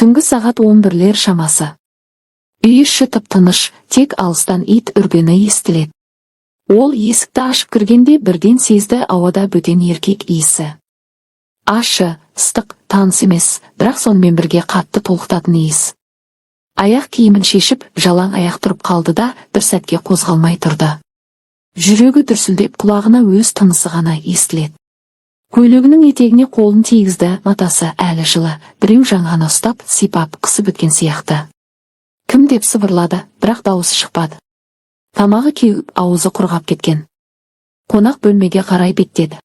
Түнгі сағат 11-лер шамасы. Үй іші тып-тыныш, тек алыстан ит үргені естіледі. Ол есікті ашып кіргенде бірден сезді ауада бөтен еркек иісі. Ащы, ыстық, таныс емес, бірақ сонымен бірге қатты толқытатын иіс. Аяқ киімін шешіп, жалаң аяқ тұрып қалды да, бір сәтке қозғалмай тұрды. Жүрегі дүрсілдеп, құлағына өз тынысы ғана естіледі. Көйлегінің етегіне қолын тигізді, матасы әлі жылы, біреу жаңғаны ұстап, сипап, қысып өткен сияқты. Кім деп сыбырлады, бірақ дауысы шықпады. Тамағы кеуіп, аузы құрғап кеткен. Қонақ бөлмеге қарай беттеді.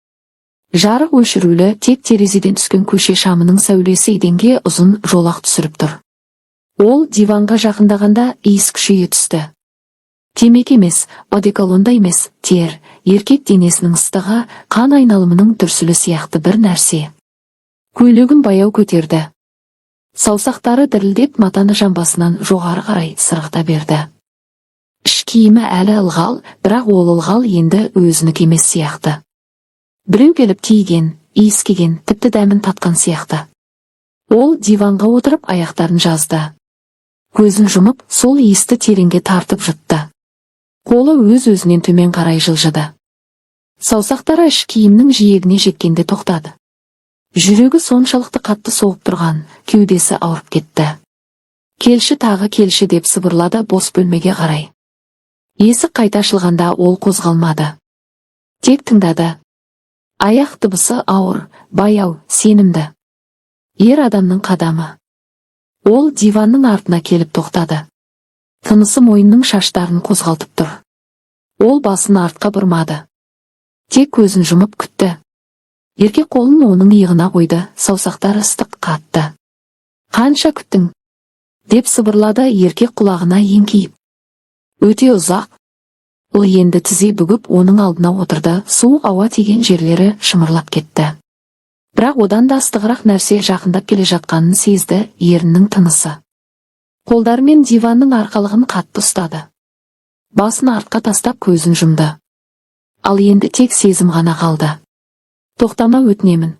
Жарық өшірулі, тек терезеден түскен көше шамының сәулесі еденге ұзын жолақ түсіріп тұр. Ол диванға жақындағанда иіс күшейе түсті. Темекі емес, одеколон да емес, тер, еркек денесінің ыстығы, қан айналымының дүрсілі сияқты бір нәрсе. Көйлегін баяу көтерді. Саусақтары дірілдеп матаны жамбасынан жоғары қарай сырғыта берді. Іш киімі әлі ылғал, бірақ ол ылғал енді өзінікі емес сияқты. Біреу келіп тиген, иіскеген, тіпті дәмін татқан сияқты. Ол диванға отырып аяқтарын жазды. Көзін жұмып, сол иісті тереңге тартып жұтты. Қолы өз-өзінен төмен қарай жылжыды. Саусақтары іш киімнің жиегіне жеткенде тоқтады. Жүрегі соншалықты қатты соғып тұрған, кеудесі ауырып кетті. Келші тағы келші деп сыбырлады бос бөлмеге қарай. Есік қайта ашылғанда ол қозғалмады. Тек тыңдады. Аяқ дыбысы ауыр, баяу, сенімді. Ер адамның қадамы. Ол диванның артына келіп тоқтады. Тынысы мойынның шаштарын қозғалтып тұр. Ол басын артқа бұрмады. Тек көзін жұмып күтті. Еркек қолын оның иығына қойды, саусақтары ыстық қатты. «Қанша күттің?» деп сыбырлады еркек құлағына еңкейіп. «Өте ұзақ». Ол енді тізе бүгіп оның алдына отырды, суық ауа тиген жерлері шымырлап кетті. Бірақ одан да ыстығырақ нәрсе жақындап келе жатқанын сезді ерінің тынысы. Қолдарымен диванның арқалығын қатты ұстады. Басын артқа тастап көзін жұмды. Ал енді тек сезім ғана қалды. «Тоқтама, өтінемін».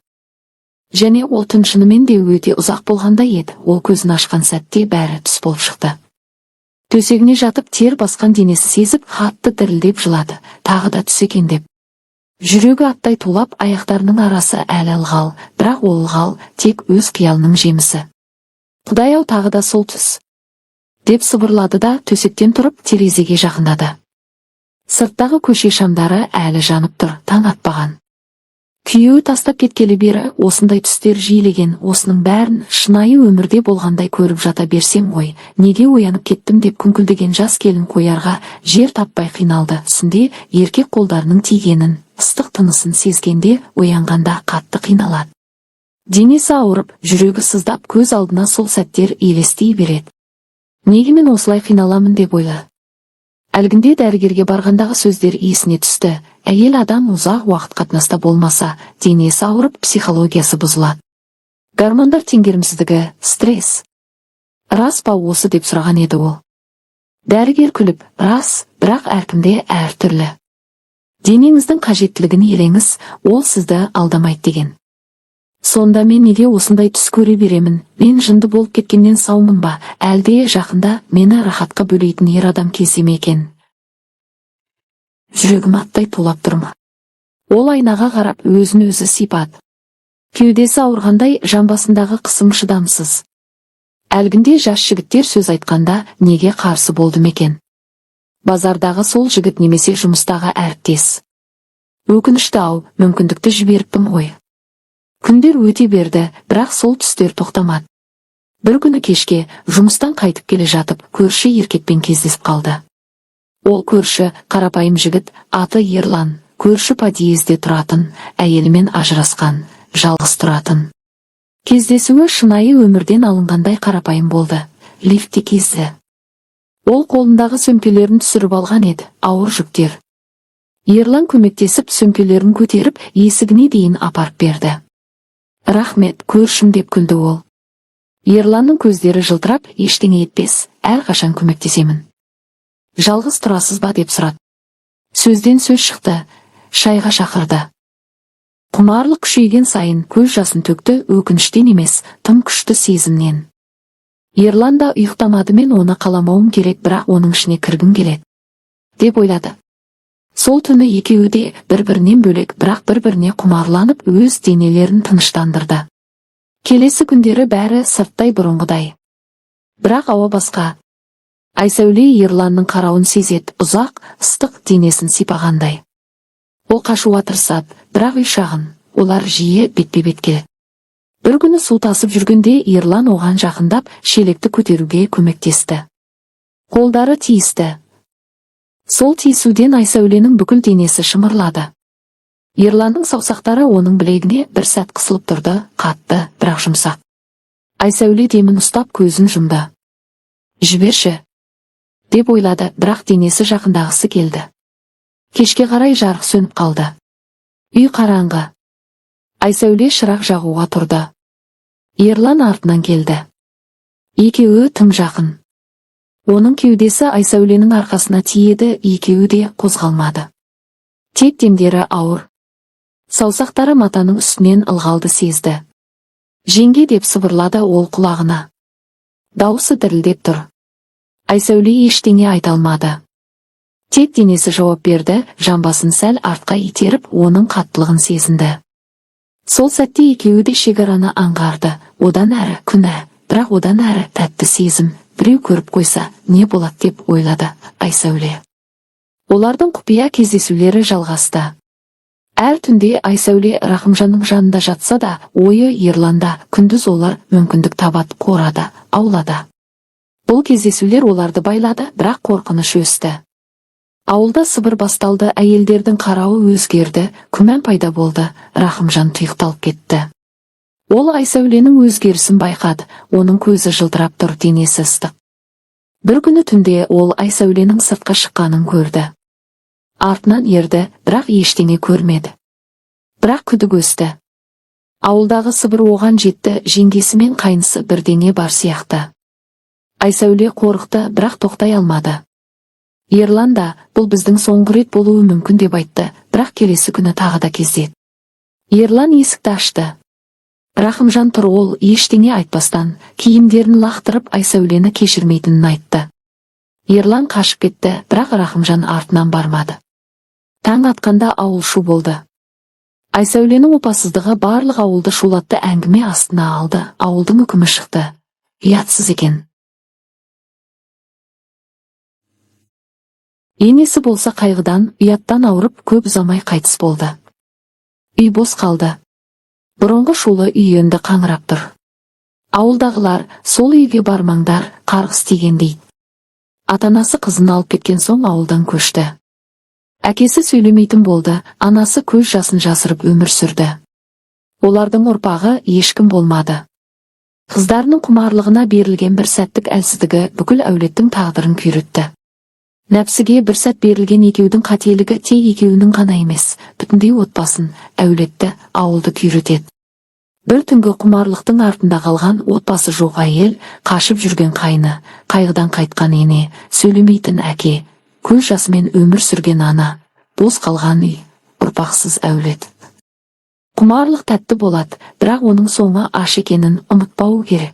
Және ол түн шынымен де өте ұзақ болғанда еді, ол көзін ашқан сәтте бәрі түс болып шықты. Төсегіне жатып тер басқан денесі сезіп, қатты дірілдеп жылады, тағы да түс екен деп. Жүрегі аттай тулап, аяқтарының арасы әлі ылғал, бірақ ол ылғал тек өз қиялының жемісі. «Құдай-ау, тағы да сол түс» деп сыбырлады да төсектен тұрып терезеге жақындады. Сырттағы көше шамдары әлі жанып тұр, таң атпаған. Күйеуі тастап кеткелі бері осындай түстер жиілеген, осының бәрін шынайы өмірде болғандай көріп жата берсем ғой, неге оянып кеттім деп күңкілдеген жас келін қоярға жер таппай қиналды. Түсінде еркек қолдарының тигенін, ыстық тынысын сезгенде оянғанда қатты қиналады. Денесі ауырып, жүрегі сыздап, көз алдына сол сәттер елестей береді. Неге мен осылай қиналамын деп ойлады. Әлгінде дәрігерге барғандағы сөздер есіне түсті. Әйел адам ұзақ уақыт қатынаста болмаса, денесі ауырып, психологиясы бұзылады. Гормондар теңгерімсіздігі, стресс. Рас па осы деп сұраған еді ол. Дәрігер күліп, рас, бірақ әркімде әртүрлі. Денеңіздің қажеттілігін елеңіз, ол сізді алдамайды деген. Сонда мен неге осындай түс көре беремін? Мен жынды болып кеткеннен саумын ба? Әлде жақында мені рахатқа бөлейтін ер адам кездеме екен? Жүрегім аттай тулап тұрмы? Ол айнаға қарап өзін өзі сипады. Кеудесі ауырғандай, жамбасындағы қысым шыдамсыз. Әлгінде жас жігіттер сөз айтқанда неге қарсы болдым екен? Базардағы сол жігіт немесе жұмыстағы әріптес. Өкінішті-ау, мүмкіндікті жіберіппін ғой. Күндер өте берді, бірақ сол түстер тоқтамады. Бір күні кешке, жұмыстан қайтып келе жатып, көрші еркекпен кездесіп қалды. Ол көрші, қарапайым жігіт, аты Ерлан, көрші подъезде тұратын, әйелімен ажырасқан, жалғыз тұратын. Кездесуі шынайы өмірден алынғандай қарапайым болды, лифтте кезді. Ол қолындағы сөмкелерін түсіріп алған еді, ауыр жүктер. Ерлан көмектесіп сөмкелерін көтеріп, есігіне дейін апарып берді. «Рахмет, көршім» деп күлді ол. Ерланның көздері жылтырап, ештеңе етпес, әрқашан көмектесемін. «Жалғыз тұрасыз ба?» деп сұрады. Сөзден сөз шықты, шайға шақырды. Құмарлық күшейген сайын көз жасын төкті, өкініштен емес, тым күшті сезімнен. Ерлан да ұйықтамады, мен оны қаламауым керек, бірақ оның ішіне кіргім келеді, деп ойлады. Сол түні екеуі де бір-бірінен бөлек, бірақ бір-біріне құмарланып, өз денелерін тыныштандырды. Келесі күндері бәрі сырттай бұрынғыдай. Бірақ ауа басқа. Айсәуле Ерланның қарауын сезет, ұзақ, ыстық денесін сипағандай. Ол қашуға тырысады, бірақ үй шағын, олар жиі бетпе-бет келеді. Бір күні су тасып жүргенде Ерлан оған жақындап, шелекті көтеруге көмектесті. Қолдары тиісті. Сол тиісуден Айсәуленің бүкіл денесі шымырлады. Ерланның саусақтары оның білегіне бір сәт қысылып тұрды, қатты, бірақ жұмсақ. Айсәуле демін ұстап көзін жұмды. Жіберші, деп ойлады, бірақ денесі жақындағысы келді. Кешке қарай жарық сөніп қалды. Үй қараңғы. Айсәуле шырақ жағуға тұрды. Ерлан артынан келді. Екеуі тым жақын. Оның кеудесі Айсәуленің арқасына тиеді, екеуі де қозғалмады. Тек демдері ауыр. Саусақтары матаның үстінен ылғалды сезді. Жеңге деп сыбырлады ол құлағына. Дауысы дірілдеп тұр. Айсәуле ештеңе айта алмады. Тек денесі жауап берді, жамбасын сәл артқа итеріп, оның қаттылығын сезінді. Сол сәтте екеуі де шекараны аңғарды. Одан әрі күнә, бірақ одан әрі тәтті сезім. Біреу көріп қойса, не болады деп ойлады Айсәуле. Олардың құпия кездесулері жалғасты. Әр түнде Айсәуле Рахымжанның жанында жатса да, ойы Ерланда. Күндіз олар мүмкіндік табады, қорада, аулада. Бұл кездесулер оларды байлады, бірақ қорқыныш өсті. Ауылда сыбыр басталды, әйелдердің қарауы өзгерді, күмән пайда болды, Рахымжан тұйықталып кетті. Ол Айсәуленің өзгерісін байқады, оның көзі жылтырап тұр, денесі ыстық. Бір күні түнде ол Айсәуленің сыртқа шыққанын көрді. Артынан ерді, бірақ ештеңе көрмеді. Бірақ күдік өсті. Ауылдағы сыбыр оған жетті, жеңгесі мен қайнысы бірдеңе бар сияқты. Айсәуле қорықты, бірақ тоқтай алмады. Ерлан да, бұл біздің соңғы рет болуы мүмкін деп айтты, бірақ келесі күні тағы да кездесті. Ерлан есікті ашты. Рахымжан тұр, ол ештеңе айтпастан, киімдерін лақтырып Айсәулені кешірмейтінін айтты. Ерлан қашып кетті, бірақ Рахымжан артынан бармады. Таң атқанда ауыл шу болды. Айсәуленің опасыздығы барлық ауылды шулатты, әңгіме астына алды, ауылдың үкімі шықты. Ұятсыз екен. Енесі болса қайғыдан, ұяттан ауырып, көп ұзамай қайтыс болды. Үй бос қалды. Бұрынғы шулы үй енді қаңырап тұр. Ауылдағылар, сол үйге бармаңдар, қарғыс тиген дейді. Атанасы қызын алып кеткен соң ауылдан көшті. Әкесі сөйлемейтін болды, анасы көз жасын жасырып өмір сүрді. Олардың ұрпағы ешкім болмады. Қыздарының құмарлығына берілген бір сәттік әлсіздігі бүкіл әулеттің тағдырын күйретті. Нәпсіге бір сәт берілген екеудің қателігі тек екеуінің ғана емес, бүтіндей отбасын, әулетті, ауылды күйретеді. Бір түнгі құмарлықтың артында қалған отбасы жоқ әйел, қашып жүрген қайны, қайғыдан қайтқан ене, сөйлемейтін әке, көз жасымен өмір сүрген ана, бос қалған үй, ұрпақсыз әулет. Құмарлық тәтті болады, бірақ оның соңы аш екенін ұмытпау керек.